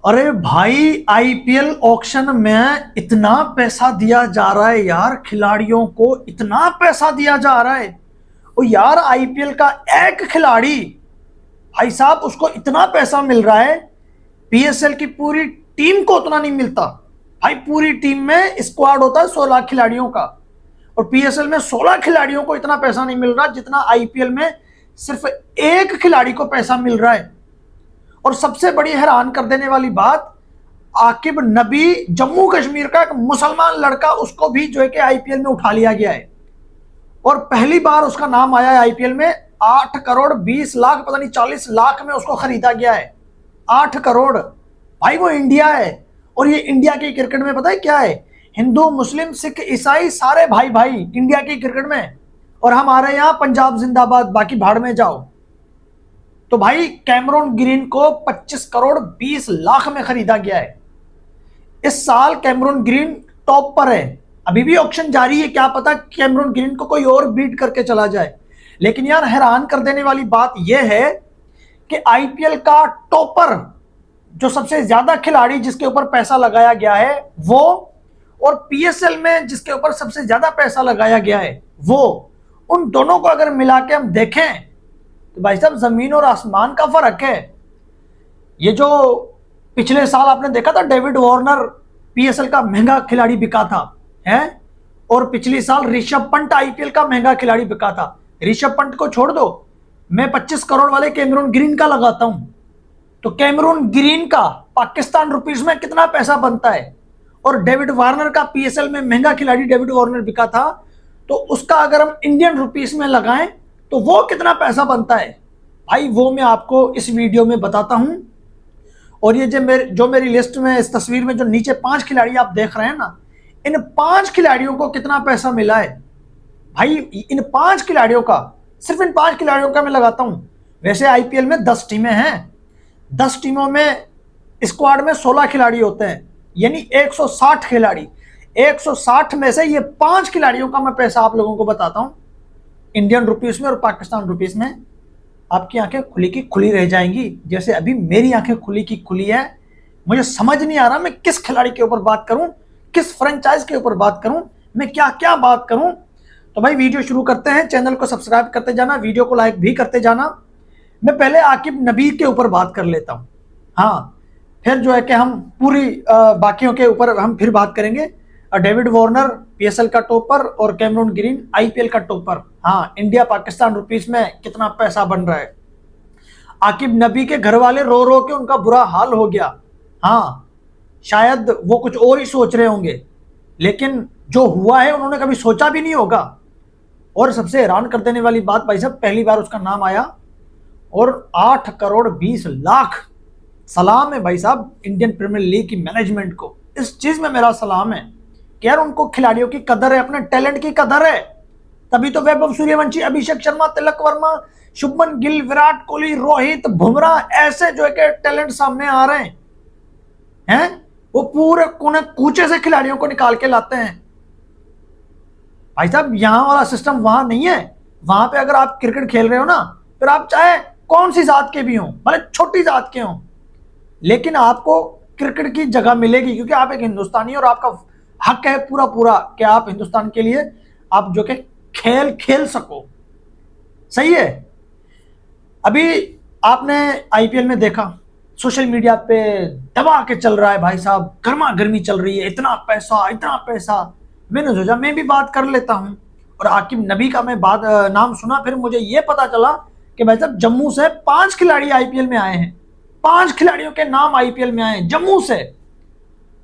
अरे भाई, IPL auction में इतना पैसा दिया जा रहा है यार, खिलाड़ियों को इतना पैसा दिया जा रहा है। और यार आईपीएल का एक खिलाड़ी, भाई साहब, उसको इतना पैसा मिल रहा है। पीएसएल की पूरी टीम को उतना नहीं मिलता। भाई पूरी टीम में स्क्वाड होता है 16 खिलाड़ियों का, और पीएसएल में 16 खिलाड़ियों को इतना पैसा नहीं मिल रहा जितना आईपीएल में सिर्फ एक खिलाड़ी को पैसा मिल रहा है। और सबसे बड़ी हैरान कर देने वाली बात, आकिब नबी, जम्मू कश्मीर का एक मुसलमान लड़का, उसको भी जो है कि आईपीएल में उठा लिया गया है। और पहली बार उसका नाम आया है आईपीएल में। 8 करोड़ 20 लाख, पता नहीं 40 लाख में उसको खरीदा गया है। 8 करोड़। भाई वो इंडिया है, और ये इंडिया की क्रिकेट में पता है क्या है, हिंदू मुस्लिम सिख ईसाई सारे भाई भाई इंडिया की क्रिकेट में। और हमारे यहाँ पंजाब जिंदाबाद, बाकी भाड़ में जाओ। तो भाई कैमरून ग्रीन को 25 करोड़ 20 लाख में खरीदा गया है। इस साल कैमरून ग्रीन टॉप पर है। अभी भी ऑक्शन जारी है, क्या पता कैमरून ग्रीन को कोई और बीट करके चला जाए। लेकिन यार हैरान कर देने वाली बात यह है कि आईपीएल का टॉपर, जो सबसे ज्यादा खिलाड़ी जिसके ऊपर पैसा लगाया गया है वो, और पीएसएल में जिसके ऊपर सबसे ज्यादा पैसा लगाया गया है वो, उन दोनों को अगर मिला के हम देखें तो भाई साहब जमीन और आसमान का फर्क है। ये जो पिछले साल आपने देखा था, डेविड वार्नर पीएसएल का महंगा खिलाड़ी बिका था, है। और पिछले साल ऋषभ पंत आईपीएल का महंगा खिलाड़ी बिका था। ऋषभ पंत को छोड़ दो, मैं 25 करोड़ वाले कैमरून ग्रीन का लगाता हूं, तो कैमरून ग्रीन का पाकिस्तान रुपीस में कितना पैसा बनता है। और डेविड वार्नर का पीएसएल में महंगा खिलाड़ी डेविड वार्नर बिका था, तो उसका अगर हम इंडियन रुपीस में लगाएं तो वो कितना पैसा बनता है। भाई वो मैं आपको इस वीडियो में बताता हूं। और ये जो मेरी लिस्ट में, इस तस्वीर में जो नीचे 5 खिलाड़ी आप देख रहे हैं ना, इन 5 खिलाड़ियों को कितना पैसा मिला है। भाई इन 5 खिलाड़ियों का, सिर्फ इन 5 खिलाड़ियों का मैं लगाता हूं। वैसे आईपीएल में 10 टीमें हैं, 10 टीमों में स्क्वाड में 16 खिलाड़ी होते हैं, यानी 160 खिलाड़ी। 160 में से ये 5 खिलाड़ियों का मैं पैसा आप लोगों को बताता हूं इंडियन रुपीस में और पाकिस्तान रुपीस में। आपकी आंखें खुली की खुली रह जाएंगी, जैसे अभी मेरी आंखें खुली की खुली है। मुझे समझ नहीं आ रहा मैं किस खिलाड़ी के ऊपर बात करूं, किस फ्रेंचाइज के ऊपर बात करूं, मैं क्या क्या बात करूं। तो भाई वीडियो शुरू करते हैं। चैनल को सब्सक्राइब करते जाना, वीडियो को लाइक भी करते जाना। मैं पहले आकिब नबी के ऊपर बात कर लेता हूं, हाँ, फिर जो है कि हम पूरी बाकियों के ऊपर हम फिर बात करेंगे। डेविड वार्नर पीएसएल का टॉपर और कैमरून ग्रीन आईपीएल का टॉपर। हाँ, इंडिया पाकिस्तान रुपीस में कितना पैसा बन रहा है। आकिब नबी के घर वाले रो रो के उनका बुरा हाल हो गया। हाँ, शायद वो कुछ और ही सोच रहे होंगे, लेकिन जो हुआ है उन्होंने कभी सोचा भी नहीं होगा। और सबसे हैरान कर देने वाली बात, भाई साहब, पहली बार उसका नाम आया और 8 करोड़ 20 लाख। सलाम है भाई साहब इंडियन प्रीमियर लीग की मैनेजमेंट को, इस चीज में मेरा सलाम है कि यार उनको खिलाड़ियों की कदर है, अपने टैलेंट की कदर है। तभी तो वैभव सूर्यवंशी, अभिषेक शर्मा, तिलक वर्मा, शुभमन गिल, विराट कोहली, रोहित, बुमराह, ऐसे जो है कि टैलेंट सामने आ रहे हैं। वो पूरे कोने कूचे से खिलाड़ियों को निकाल के लाते हैं। भाई साहब यहां वाला सिस्टम वहां नहीं है। वहां पे अगर आप क्रिकेट खेल रहे हो ना, फिर आप चाहे कौन सी जात के भी हो, भले छोटी जात के हो, लेकिन आपको क्रिकेट की जगह मिलेगी, क्योंकि आप एक हिंदुस्तानी और आपका हक है पूरा पूरा कि आप हिंदुस्तान के लिए आप जो कि खेल खेल सको। सही है। अभी आपने आईपीएल में देखा, सोशल मीडिया पे दबा के चल रहा है भाई साहब, गर्मा गर्मी चल रही है, इतना पैसा इतना पैसा। मैंने सोचा मैं भी बात कर लेता हूं, और आकिब नबी का मैं नाम सुना, फिर मुझे यह पता चला कि भाई साहब जम्मू से 5 खिलाड़ी आईपीएल में आए हैं। 5 खिलाड़ियों के नाम आईपीएल में आए हैं जम्मू से।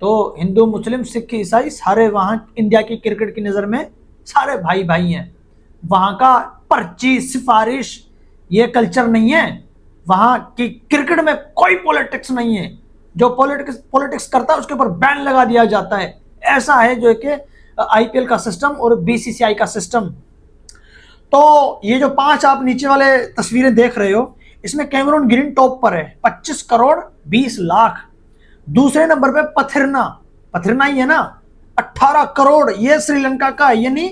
तो हिंदू मुस्लिम सिख ईसाई सारे वहां इंडिया की क्रिकेट की नजर में सारे भाई भाई हैं। वहां का पर्ची सिफारिश ये कल्चर नहीं है। वहां की क्रिकेट में कोई पॉलिटिक्स नहीं है। जो पॉलिटिक्स करता है उसके ऊपर बैन लगा दिया जाता है। ऐसा है जो कि आईपीएल का सिस्टम और बीसीसीआई का सिस्टम। तो ये जो 5 आप नीचे वाले तस्वीरें देख रहे हो, इसमें कैमरून ग्रीन टॉप पर है, 25 करोड़ 20 लाख। दूसरे नंबर पे पथिरना ही है ना, 18 करोड़, ये श्रीलंका का, यानी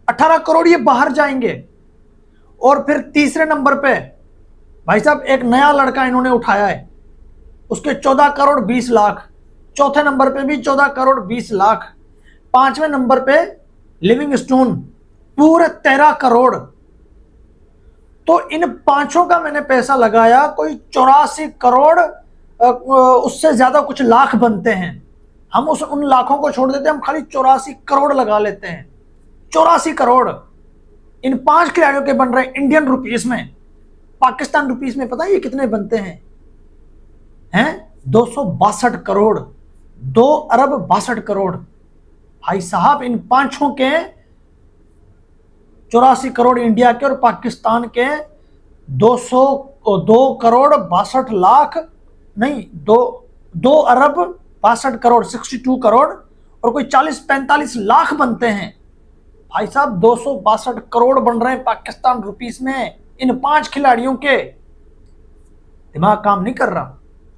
18 करोड़ ये बाहर जाएंगे। और फिर तीसरे नंबर पे भाई साहब एक नया लड़का इन्होंने उठाया है, उसके 14 करोड़ 20 लाख, चौथे नंबर पे भी 14 करोड़ 20 लाख, पांचवें नंबर पे लिविंगस्टोन पूरे 13 करोड़। तो इन पांचों का मैंने पैसा लगाया, कोई 84 करोड़ उससे ज्यादा कुछ लाख बनते हैं। हम उन लाखों को छोड़ देते हैं, हम खाली 84 करोड़ लगा लेते हैं। 84 करोड़ इन 5 खिलाड़ियों के बन रहे हैं इंडियन रुपीस में। पाकिस्तान रुपीस में पता है ये कितने बनते हैं? 262 करोड़, 2 अरब 62 करोड़। भाई साहब, इन पांचों के 84 करोड़ इंडिया के और पाकिस्तान के 2 करोड़ 62 लाख, नहीं, 2 अरब 62 करोड़, 62 करोड़, और कोई 40-45 लाख बनते हैं। भाई साहब, 262 करोड़ बन रहे हैं पाकिस्तान रुपीस में इन 5 खिलाड़ियों के। दिमाग काम नहीं कर रहा।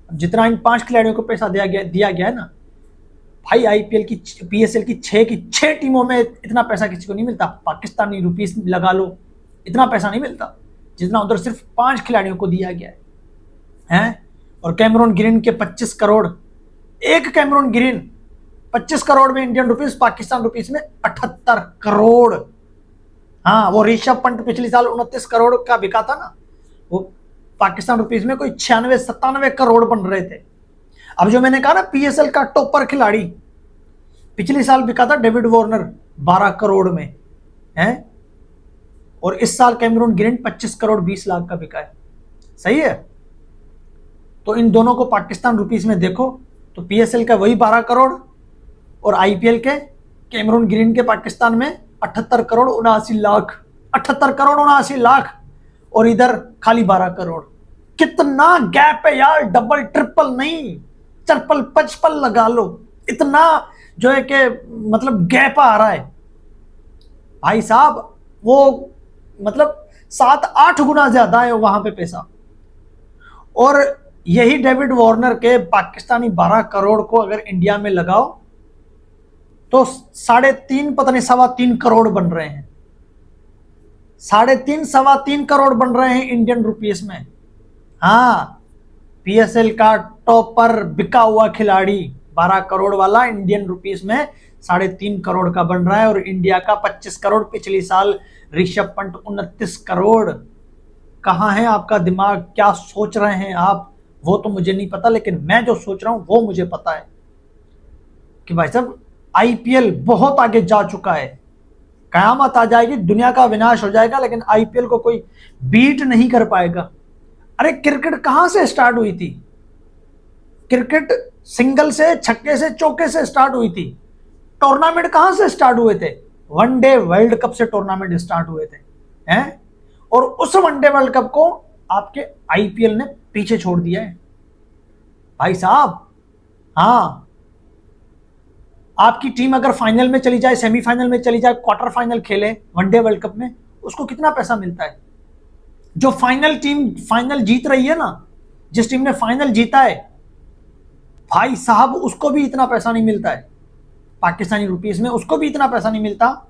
जितना इन 5 खिलाड़ियों को पैसा दिया गया है ना भाई, आईपीएल की, पीएसएल की 6 टीमों में इतना पैसा किसी को नहीं मिलता। पाकिस्तानी रुपीस लगा लो, इतना पैसा नहीं मिलता जितना उधर सिर्फ 5 खिलाड़ियों को दिया गया है। और कैमरून ग्रीन के 25 करोड़, एक कैमरून ग्रीन 25 करोड़ में इंडियन रुपीस, पाकिस्तान रुपीस में 78 करोड़। हाँ, वो ऋषभ पंत पिछले साल 29 करोड़ का बिका था ना, वो पाकिस्तान रुपीस में कोई 96-97 करोड़ बन रहे थे। अब जो मैंने कहा ना, पीएसएल का टॉपर खिलाड़ी पिछले साल बिका था डेविड वार्नर 12 करोड़ में है, और इस साल कैमरून ग्रीन 25 करोड़ 20 लाख का बिका है। सही है। तो इन दोनों को पाकिस्तान रुपीस में देखो तो पीएसएल का वही 12 करोड़, और आईपीएल के कैमरून ग्रीन के पाकिस्तान में 78 करोड़ 79 लाख, 78 करोड़ 79 लाख, और इधर खाली 12 करोड़। कितना गैप है यार, डबल ट्रिपल नहीं, चरपल पचपल लगा लो, इतना जो है कि मतलब गैप आ रहा है भाई साहब। वो मतलब 7-8 गुना ज्यादा है वहां पे पैसा। और यही डेविड वार्नर के पाकिस्तानी 12 करोड़ को अगर इंडिया में लगाओ तो 3.5 पता नहीं 3.25 करोड़ बन रहे हैं। 3.5-3.25 करोड़ बन रहे हैं इंडियन रुपीस में। हाँ, पीएसएल का टॉपर बिका हुआ खिलाड़ी 12 करोड़ वाला इंडियन रुपीस में 3.5 करोड़ का बन रहा है, और इंडिया का 25 करोड़ पिछले साल, ऋषभ पंत 29 करोड़। कहाँ है आपका दिमाग? क्या सोच रहे हैं आप? वो तो मुझे नहीं पता, लेकिन मैं जो सोच रहा हूं वो मुझे पता है कि भाई साहब, आईपीएल बहुत आगे जा चुका है। कयामत आ जाएगी, दुनिया का विनाश हो जाएगा, लेकिन आईपीएल को कोई बीट नहीं कर पाएगा। अरे क्रिकेट कहां से स्टार्ट हुई थी? क्रिकेट सिंगल से, छक्के से, चौके से स्टार्ट हुई थी। टूर्नामेंट कहां से स्टार्ट हुए थे? वनडे वर्ल्ड कप से टूर्नामेंट स्टार्ट हुए थे हैं, और उस वनडे वर्ल्ड कप को आपके आईपीएल ने पीछे छोड़ दिया है भाई साहब। हाँ, आपकी टीम अगर फाइनल में चली जाए, सेमीफाइनल में चली जाए, क्वार्टर फाइनल खेले वनडे वर्ल्ड कप में, उसको कितना पैसा मिलता है? जो टीम फाइनल जीत रही है ना, जिस टीम ने फाइनल जीता है भाई साहब, उसको भी इतना पैसा नहीं मिलता है पाकिस्तानी रुपीस में। उसको भी इतना पैसा नहीं मिलता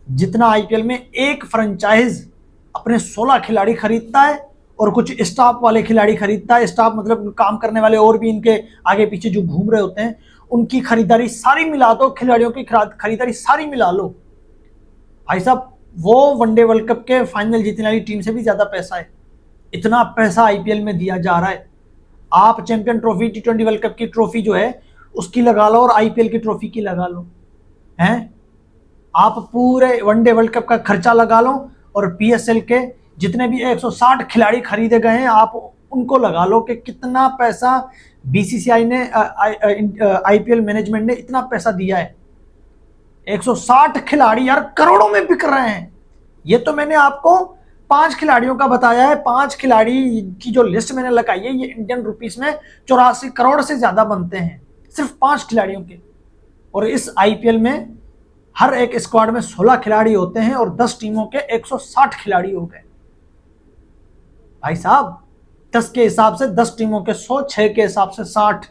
जितना आईपीएल में एक फ्रेंचाइज अपने 16 खिलाड़ी खरीदता है और कुछ स्टाफ वाले खिलाड़ी खरीदता है। स्टाफ मतलब काम करने वाले और भी इनके आगे पीछे जो घूम रहे होते हैं, उनकी खरीदारी सारी मिला दो, खिलाड़ियों की खरीदारी सारी मिला लो भाई साहब, वो वनडे वर्ल्ड कप के फाइनल जीतने वाली टीम से भी ज्यादा पैसा है। इतना पैसा आईपीएल में दिया जा रहा है। आप champion trophy, T20 world cup की ट्रॉफी जो है उसकी लगा लो, और आईपीएल की ट्रॉफी की लगा लो हैं। आप पूरे वनडे वर्ल्ड कप का खर्चा लगा लो, और पीएसएल के जितने भी 160 खिलाड़ी खरीदे गए हैं आप उनको लगा लो कि कितना पैसा बीसीसीआई ने, आईपीएल मैनेजमेंट ने इतना पैसा दिया है। 160 खिलाड़ी यार करोड़ों में बिक रहे हैं। ये तो मैंने आपको 5 खिलाड़ियों का बताया है। 5 खिलाड़ी की जो लिस्ट मैंने लगाई है, ये इंडियन रुपीस में 84 करोड़ से ज्यादा बनते हैं सिर्फ 5 खिलाड़ियों के। और इस आईपीएल में हर एक स्क्वाड में 16 खिलाड़ी होते हैं, और 10 टीमों के 160 खिलाड़ी हो गए भाई साहब। 10 के हिसाब से 10 टीमों के 100, 6 के हिसाब से 60,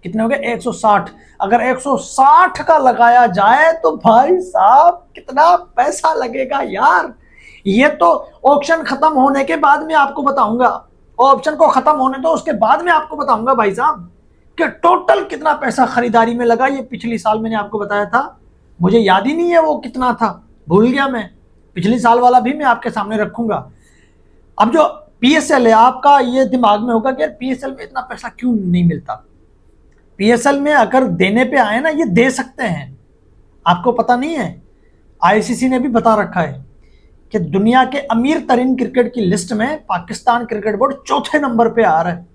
कितने हो गए? 160। अगर 160 का लगाया जाए तो भाई साहब कितना पैसा लगेगा यार। ये तो ऑक्शन खत्म होने के बाद में आपको बताऊंगा। ऑप्शन को खत्म होने दो, उसके बाद में आपको बताऊंगा भाई साहब कि टोटल कितना पैसा खरीदारी में लगा। ये पिछली साल मैंने आपको बताया था, मुझे याद ही नहीं है वो कितना था, भूल गया मैं। पिछली साल वाला भी मैं आपके सामने रखूंगा। अब जो पीएसएल है, आपका ये दिमाग में होगा कि यार पीएसएल में इतना पैसा क्यों नहीं मिलता। पीएसएल में अगर देने पे आए ना, ये दे सकते हैं, आपको पता नहीं है। आईसीसी ने भी बता रखा है कि दुनिया के अमीर तरीन क्रिकेट की लिस्ट में पाकिस्तान क्रिकेट बोर्ड चौथे नंबर पे आ रहा है।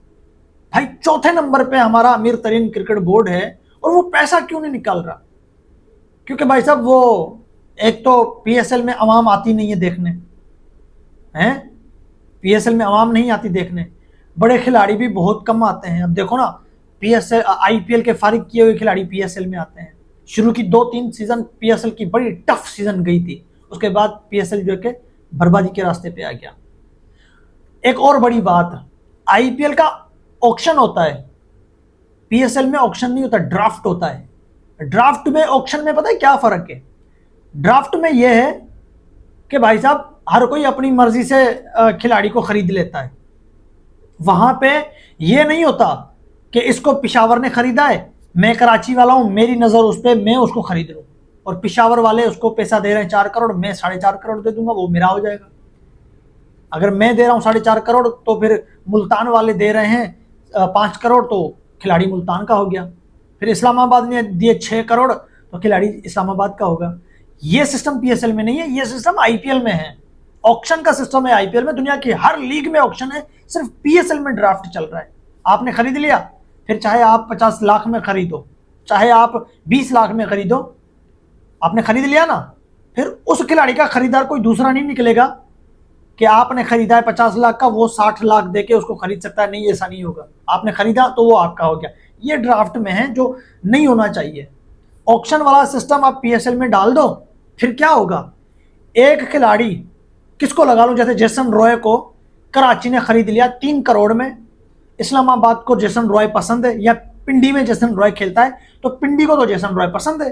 भाई चौथे नंबर पे हमारा अमीर तरीन क्रिकेट बोर्ड है, और वो पैसा क्यों नहीं निकाल रहा? क्योंकि भाई साहब वो एक तो पीएसएल में आवाम आती नहीं है देखने, हैं, पीएसएल में आवाम नहीं आती देखने, बड़े खिलाड़ी भी बहुत कम आते हैं। अब देखो ना, पीएसएल आईपीएल के फारिग किए हुए खिलाड़ी पीएसएल में आते हैं। शुरू की 2-3 सीजन पीएसएल की बड़ी टफ सीजन गई थी, उसके बाद पीएसएल जो के बर्बादी के रास्ते पे आ गया। एक और बड़ी बात, आईपीएल का ऑक्शन होता है, पीएसएल में ऑक्शन नहीं होता, ड्राफ्ट होता है। ड्राफ्ट में ऑक्शन में पता है क्या फर्क है? ड्राफ्ट में यह है कि भाई साहब हर कोई अपनी मर्जी से खिलाड़ी को खरीद लेता है। वहां पे यह नहीं होता कि इसको पिशावर ने खरीदा है, मैं कराची वाला हूं, मेरी नजर उस पर, मैं उसको खरीद लूं, और पिशावर वाले उसको पैसा दे रहे हैं 4 करोड़, मैं 4.5 करोड़ दे दूंगा, वो मेरा हो जाएगा। अगर मैं दे रहा हूं 4.5 करोड़, तो फिर मुल्तान वाले दे रहे हैं 5 करोड़, तो खिलाड़ी मुल्तान का हो गया। फिर इस्लामाबाद ने दिए 6 करोड़, तो खिलाड़ी इस्लामाबाद का होगा। ये सिस्टम पीएसएल में नहीं है, ये सिस्टम आईपीएल में है। ऑक्शन का सिस्टम है आईपीएल में, दुनिया की हर लीग में ऑक्शन है, सिर्फ पीएसएल में ड्राफ्ट चल रहा है। आपने खरीद लिया, फिर चाहे आप 50 लाख में खरीदो, चाहे आप 20 लाख में खरीदो, आपने खरीद लिया ना, फिर उस खिलाड़ी का खरीदार कोई दूसरा नहीं निकलेगा कि आपने खरीदा है 50 लाख का, वो 60 लाख देके उसको खरीद सकता है। नहीं, ऐसा नहीं होगा। आपने खरीदा तो वो आपका हो गया। ये ड्राफ्ट में है, जो नहीं होना चाहिए। ऑक्शन वाला सिस्टम आप पीएसएल में डाल दो, फिर क्या होगा? एक खिलाड़ी किसको लगा लो, जैसे जेसन रॉय को कराची ने खरीद लिया 3 करोड़ में। इस्लामाबाद को जेसन रॉय पसंद है, या पिंडी में जेसन रॉय खेलता है, तो पिंडी को तो जेसन रॉय पसंद है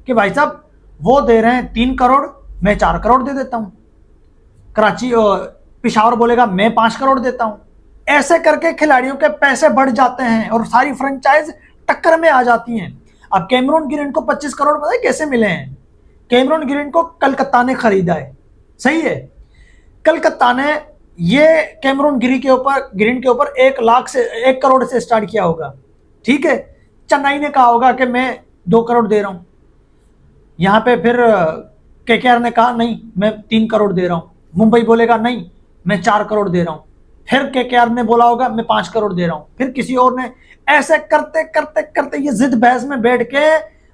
कि भाई साहब वो दे रहे हैं 3 करोड़, मैं 4 करोड़ दे देता हूं। कराची पिशावर बोलेगा मैं 5 करोड़ देता हूं। ऐसे करके खिलाड़ियों के पैसे बढ़ जाते हैं और सारी फ्रेंचाइज टक्कर में आ जाती हैं। अब कैमरून ग्रीन को 25 करोड़ पता है कैसे मिले हैं? कैमरून ग्रीन को कलकत्ता ने खरीदा है, सही है। कलकत्ता ने ये कैमरून ग्रीन के ऊपर 1 करोड़ से स्टार्ट किया होगा, ठीक है। चेन्नई ने कहा होगा कि मैं 2 करोड़ दे रहा हूं। यहां पे फिर केकेआर ने कहा नहीं मैं 3 करोड़ दे रहा हूं। मुंबई बोलेगा नहीं मैं 4 करोड़ दे रहा हूं। फिर केकेआर ने बोला होगा मैं 5 करोड़ दे रहा हूं। फिर किसी और ने, ऐसे करते करते करते ये जिद बहस में बैठ के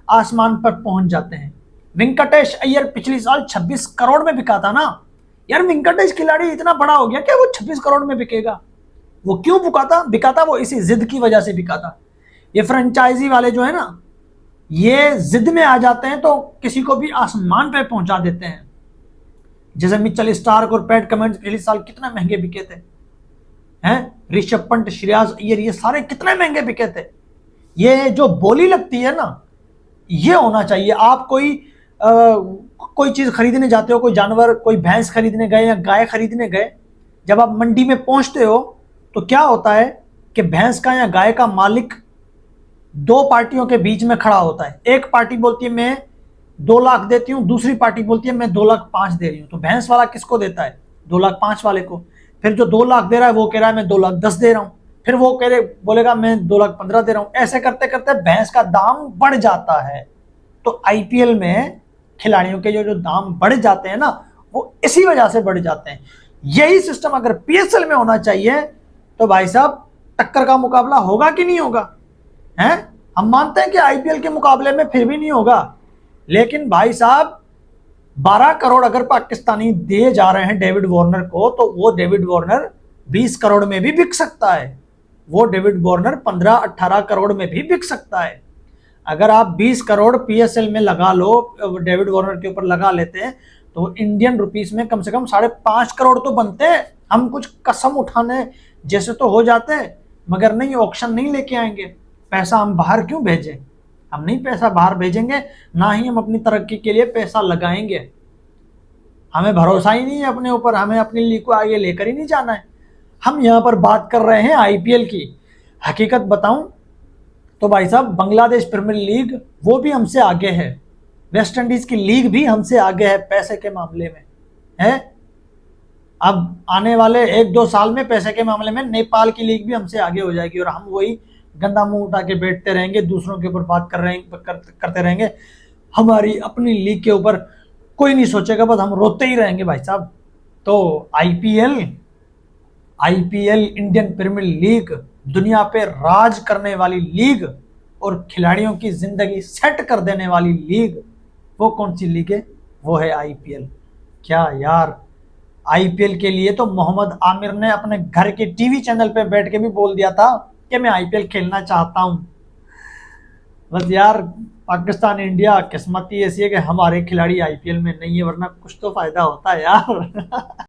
आसमान पर पहुंच जाते हैं। वेंकटेश अय्यर पिछली साल 26 करोड़ में बिका था ना यार। वेंकटेश खिलाड़ी इतना बड़ा हो गया क्या वो 26 करोड़ में बिकेगा? वो क्यों बिका था? वो इसी जिद की वजह से बिका था। ये फ्रेंचाइजी वाले जो है ना, ये जिद में आ जाते हैं तो किसी को भी आसमान पे पहुंचा देते हैं। जैसे मिचेल स्टार्क और पैट कमिंस पिछले साल कितने महंगे बिके थे, हैं? ऋषभ पंत, श्रेयस अय्यर, ये सारे कितने महंगे बिके थे। ये जो बोली लगती है ना, ये होना चाहिए। आप कोई चीज खरीदने जाते हो, कोई जानवर, कोई भैंस खरीदने गए या गाय खरीदने गए, जब आप मंडी में पहुंचते हो तो क्या होता है कि भैंस का या गाय का मालिक 2 पार्टियों के बीच में खड़ा होता है। एक पार्टी बोलती है मैं 2 लाख देती हूं, दूसरी पार्टी बोलती है मैं 2,05,000 दे रही हूं। तो भैंस वाला किसको देता है? 2,05,000 वाले को। फिर जो 2 लाख दे रहा है वो कह रहा है मैं 2,10,000 दे रहा हूं। फिर वो बोलेगा मैं 2,15,000 दे रहा हूं। ऐसे करते करते भैंस का दाम बढ़ जाता है। तो आईपीएल में खिलाड़ियों के जो दाम बढ़ जाते हैं ना, वो इसी वजह से बढ़ जाते हैं। यही सिस्टम अगर पीएसएल में होना चाहिए तो भाई साहब टक्कर का मुकाबला होगा कि नहीं होगा? हैं? हम मानते हैं कि आईपीएल के मुकाबले में फिर भी नहीं होगा, लेकिन भाई साहब 12 करोड़ अगर पाकिस्तानी दिए जा रहे हैं डेविड वार्नर को, तो वो डेविड वार्नर 20 करोड़ में भी बिक सकता है। वो डेविड वार्नर 15-18 करोड़ में भी बिक सकता है। अगर आप 20 करोड़ पीएसएल में लगा लो, डेविड वार्नर के ऊपर लगा लेते हैं, तो इंडियन रुपीस में कम से कम 5.5 करोड़ तो बनते हैं। हम कुछ कसम उठाने जैसे तो हो जाते हैं, मगर नहीं, ऑक्शन नहीं लेके आएंगे। पैसा हम बाहर क्यों भेजें? हम नहीं पैसा बाहर भेजेंगे, ना ही हम अपनी तरक्की के लिए पैसा लगाएंगे। हमें भरोसा ही नहीं है अपने ऊपर, हमें अपनी लीग को आगे लेकर ही नहीं जाना है। हम यहाँ पर बात कर रहे हैं आईपीएल की। हकीकत बताऊं तो भाई साहब, बांग्लादेश प्रीमियर लीग वो भी हमसे आगे है, वेस्ट इंडीज की लीग भी हमसे आगे है पैसे के मामले में है। अब आने वाले 1-2 साल में पैसे के मामले में नेपाल की लीग भी हमसे आगे हो जाएगी और हम वही गंदा मुंह उठा के बैठते रहेंगे, दूसरों के ऊपर बात करते रहेंगे। हमारी अपनी लीग के ऊपर कोई नहीं सोचेगा, बस हम रोते ही रहेंगे भाई साहब। तो IPL IPL Indian premier league दुनिया पे राज करने वाली लीग और खिलाड़ियों की जिंदगी सेट कर देने वाली लीग, वो कौन सी लीग है? वो है आईपीएल। क्या यार, आईपीएल के लिए तो मोहम्मद आमिर ने अपने घर के टीवी चैनल पे बैठ के भी बोल दिया था कि मैं आईपीएल खेलना चाहता हूं। बस यार, पाकिस्तान इंडिया किस्मत ही ऐसी है कि हमारे खिलाड़ी आईपीएल में नहीं है, वरना कुछ तो फायदा होता है यार।